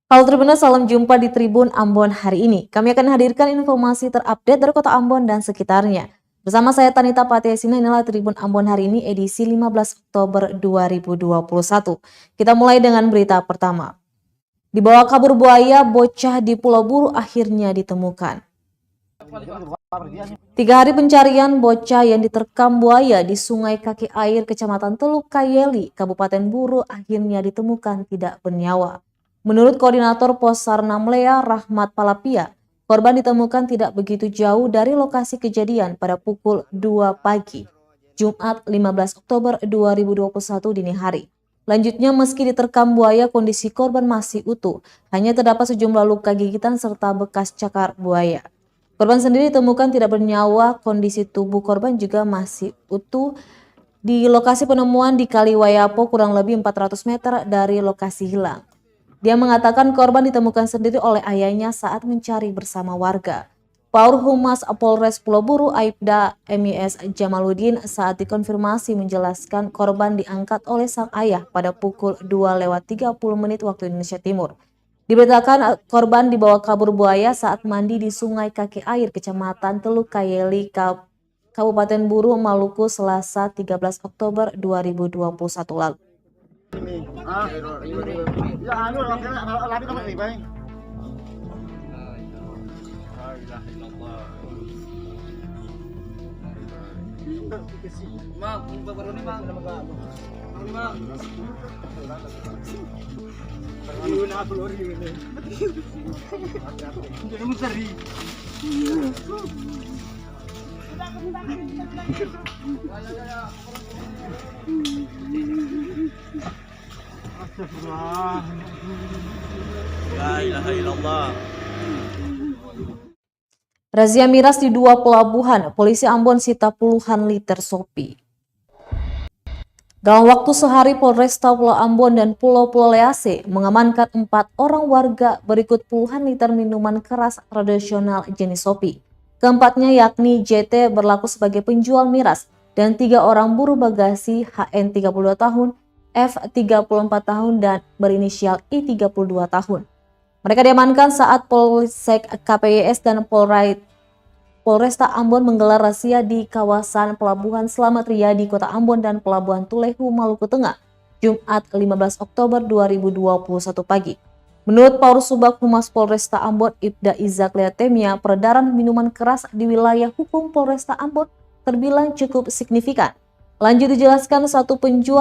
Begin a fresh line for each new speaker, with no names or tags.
Halo Tribuners, salam jumpa di Tribun Ambon hari ini. Kami akan hadirkan informasi terupdate dari kota Ambon dan sekitarnya. Bersama saya Tanita Patiasina, inilah Tribun Ambon hari ini edisi 15 Oktober 2021. Kita mulai dengan berita pertama. Dibawa kabur buaya, bocah di Pulau Buru akhirnya ditemukan. 3 hari pencarian bocah yang diterkam buaya di Sungai Kaki Air, Kecamatan Teluk Kayeli, Kabupaten Buru akhirnya ditemukan tidak bernyawa. Menurut Koordinator Pos Sarnamlea Rahmat Palapia, korban ditemukan tidak begitu jauh dari lokasi kejadian pada pukul 2 pagi, Jumat 15 Oktober 2021 dini hari. Lanjutnya, meski diterkam buaya, kondisi korban masih utuh. Hanya terdapat sejumlah luka gigitan serta bekas cakar buaya. Korban sendiri ditemukan tidak bernyawa, kondisi tubuh korban juga masih utuh. Di lokasi penemuan di Kali Wayapo kurang lebih 400 meter dari lokasi hilang. Dia mengatakan korban ditemukan sendiri oleh ayahnya saat mencari bersama warga. Paur Humas Polres Pulau Buru Aibda MIS Jamaluddin saat dikonfirmasi menjelaskan korban diangkat oleh sang ayah pada pukul 2:30 waktu Indonesia Timur. Diberitakan korban dibawa kabur buaya saat mandi di Sungai Kaki Air, Kecamatan Teluk Kayeli, Kabupaten Buru, Maluku, Selasa 13 Oktober 2021 lalu.
La ilaha illallah.
Razia miras di 2 pelabuhan, polisi Ambon sita puluhan liter sopi. Dalam waktu sehari, Polresta Pulau Ambon dan Pulau Lease mengamankan 4 orang warga berikut puluhan liter minuman keras tradisional jenis sopi. Keempatnya yakni JT berlaku sebagai penjual miras dan 3 orang buruh bagasi HN 32 tahun, F 34 tahun dan berinisial I 32 tahun. Mereka diamankan saat Polsek KPYS dan Polresta Ambon menggelar razia di kawasan Pelabuhan Slamet Riyadi, Kota Ambon dan Pelabuhan Tulehu, Maluku Tengah, Jumat 15 Oktober 2021 pagi. Menurut Paur Subag Humas Polresta Ambon Ibda Izak Liatemia, peredaran minuman keras di wilayah hukum Polresta Ambon terbilang cukup signifikan. Lanjut dijelaskan, satu penjual